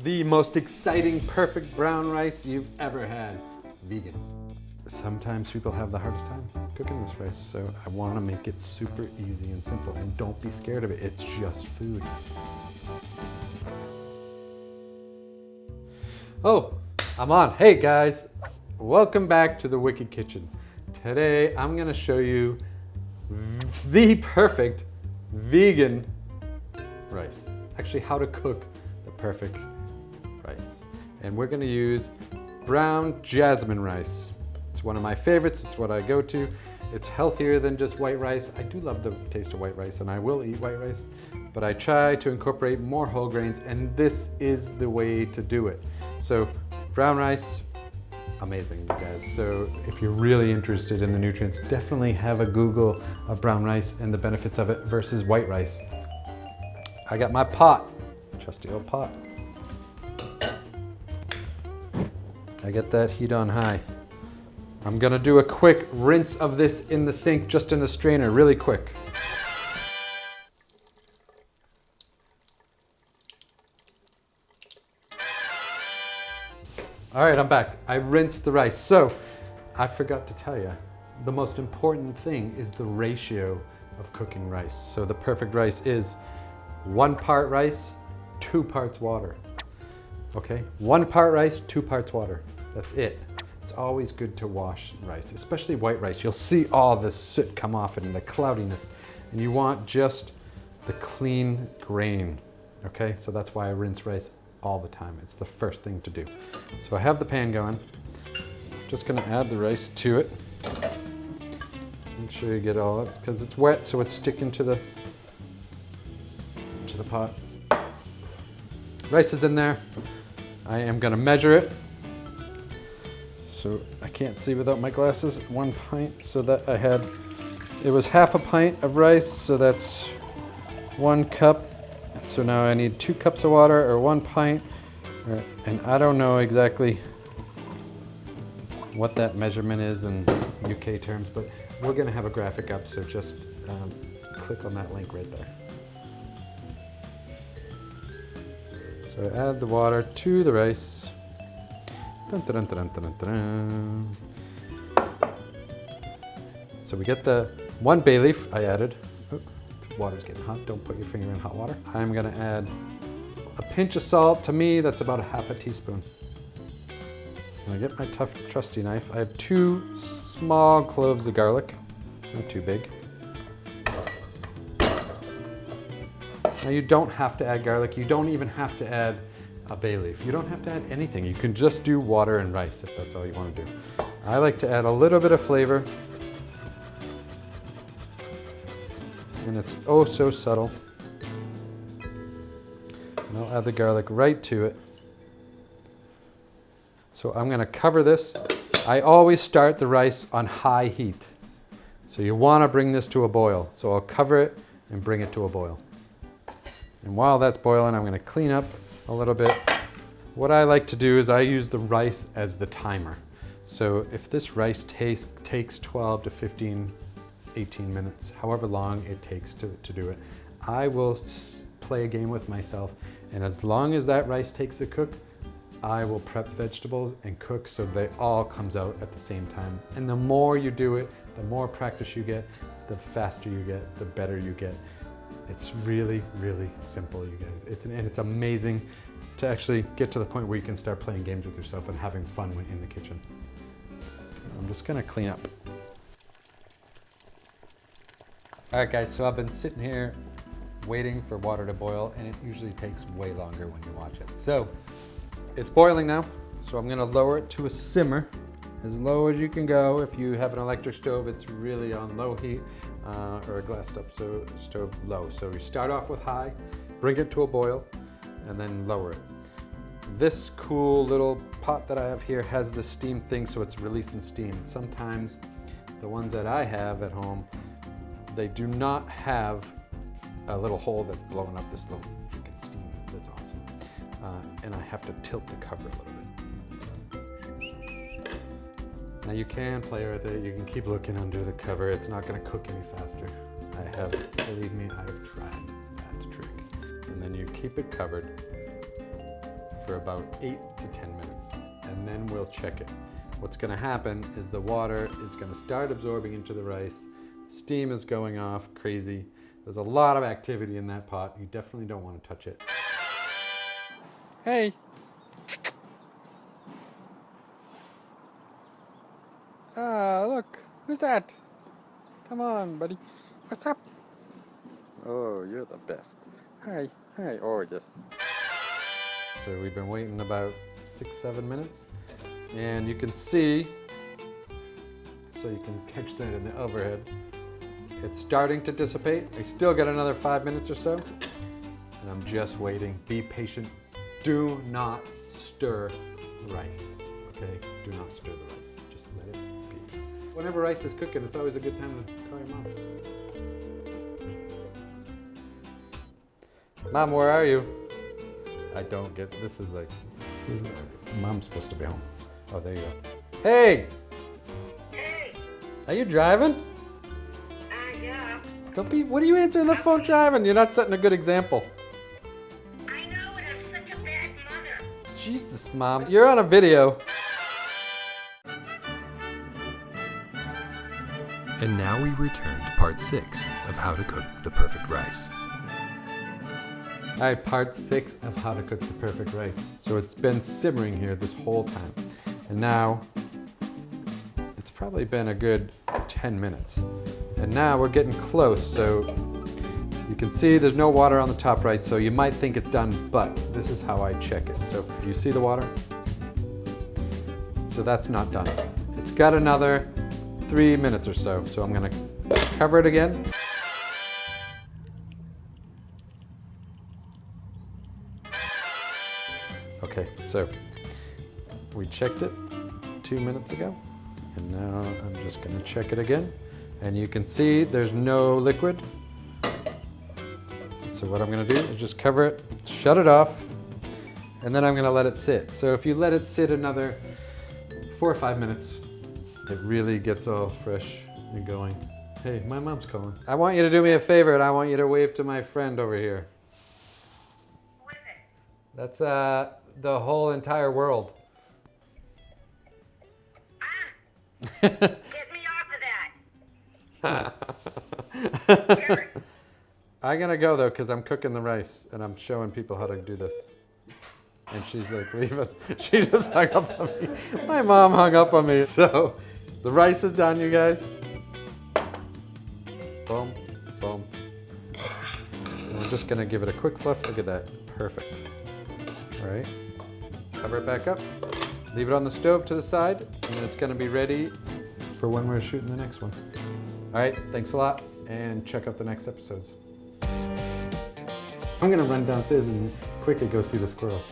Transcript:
the most exciting, perfect brown rice you've ever had. Vegan. Sometimes people have the hardest time cooking this rice, so I want to make it super easy and simple. And don't be scared of it, it's just food. Oh, I'm on. Hey guys, welcome back to the Wicked Kitchen. Today I'm going to show you the perfect vegan rice. Actually, how to cook the perfect rice. And we're going to use brown jasmine rice. It's one of my favorites. It's what I go to. It's healthier than just white rice. I do love the taste of white rice and I will eat white rice, but I try to incorporate more whole grains, and this is the way to do it. So brown rice, amazing, you guys. So if you're really interested in the nutrients, definitely have a Google of brown rice and the benefits of it versus white rice. I got my pot, trusty old pot. I get that heat on high. I'm gonna do a quick rinse of this in the sink, just in the strainer, really quick. All right, I'm back. I rinsed the rice. So I forgot to tell you, the most important thing is the ratio of cooking rice. So the perfect rice is 1 part rice, 2 parts water. Okay, 1 part rice, 2 parts water. That's it. It's always good to wash rice, especially white rice. You'll see all the soot come off it and the cloudiness, and you want just the clean grain. Okay, so that's why I rinse rice all the time. It's the first thing to do. So I have the pan going. Just gonna add the rice to it. Make sure you get all that, because it's wet, so it's sticking to the pot. Rice is in there. I am gonna measure it. So I can't see without my glasses. 1 pint, so that it was half a pint of rice, so that's 1 cup. So now I need 2 cups of water or 1 pint, and I don't know exactly what that measurement is in UK terms, but we're gonna have a graphic up, so just click on that link right there. So I add the water to the rice. Dun, dun, dun, dun, dun, dun. So we get the 1 bay leaf I added. Oh, the water's getting hot, don't put your finger in hot water. I'm gonna add a pinch of salt. To me, that's about 1/2 teaspoon. And I get my trusty knife. I have 2 small cloves of garlic, not too big. Now you don't have to add garlic. You don't even have to add a bay leaf. You don't have to add anything. You can just do water and rice if that's all you want to do. I like to add a little bit of flavor. And it's oh so subtle. And I'll add the garlic right to it. So I'm gonna cover this. I always start the rice on high heat. So you wanna bring this to a boil. So I'll cover it and bring it to a boil. And while that's boiling, I'm gonna clean up a little bit. What I like to do is I use the rice as the timer. So if this rice takes 12 to 15, 18 minutes, however long it takes to do it, I will play a game with myself. And as long as that rice takes to cook, I will prep vegetables and cook so they all comes out at the same time. And the more you do it, the more practice you get, the faster you get, the better you get. It's really, really simple, you guys. And it's amazing to actually get to the point where you can start playing games with yourself and having fun in the kitchen. I'm just gonna clean up. All right, guys, so I've been sitting here waiting for water to boil, and it usually takes way longer when you watch it. So it's boiling now, so I'm gonna lower it to a simmer, as low as you can go. If you have an electric stove, it's really on low heat, or a glass stove low. So you start off with high, bring it to a boil, and then lower it. This cool little pot that I have here has the steam thing, so it's releasing steam. Sometimes the ones that I have at home, they do not have a little hole that's blowing up this little freaking steam. That's awesome. And I have to tilt the cover a little bit. Now you can play with it. You can keep looking under the cover. It's not going to cook any faster. Believe me, I have tried that trick. And then you keep it covered for about 8 to 10 minutes, and then we'll check it. What's gonna happen is the water is gonna start absorbing into the rice. Steam is going off crazy. There's a lot of activity in that pot. You definitely don't want to touch it. Hey. Ah, look. Who's that? Come on, buddy. What's up? Oh, you're the best. Hi. Hi. Oh, yes. So we've been waiting about 6-7 minutes. And you can see, so you can catch that in the overhead, it's starting to dissipate. I still got another 5 minutes or so. And I'm just waiting. Be patient. Do not stir the rice. Okay? Do not stir the rice. Just let it be. Whenever rice is cooking, it's always a good time to call your mom. Mom, where are you? I don't get, this is mom's supposed to be home. Oh, there you go. Hey! Hey! Are you driving? Yeah. Don't be, what are you answering the phone driving? You're not setting a good example. I know it, I'm such a bad mother. Jesus, Mom, you're on a video. And now we return to part 6 of how to cook the perfect rice. All right, part 6 of how to cook the perfect rice. So it's been simmering here this whole time. And now, it's probably been a good 10 minutes. And now we're getting close, so you can see there's no water on the top right, so you might think it's done, but this is how I check it. So you see the water? So that's not done. It's got another 3 minutes or so, so I'm gonna cover it again. Okay, so we checked it 2 minutes ago, and now I'm just gonna check it again. And you can see there's no liquid. So what I'm gonna do is just cover it, shut it off, and then I'm gonna let it sit. So if you let it sit another 4 or 5 minutes, it really gets all fresh and going. Hey, my mom's calling. I want you to do me a favor, and I want you to wave to my friend over here. Who is it? That's the whole entire world. Get me off of that. Eric. I'm gonna go though, because I'm cooking the rice and I'm showing people how to do this. And she's like leaving. She just hung up on me. My mom hung up on me. So the rice is done, you guys. Boom, boom. And we're just gonna give it a quick fluff. Look at that, perfect. All right, cover it back up. Leave it on the stove to the side, and then it's gonna be ready for when we're shooting the next one. All right, thanks a lot, and check out the next episodes. I'm gonna run downstairs and quickly go see the squirrel.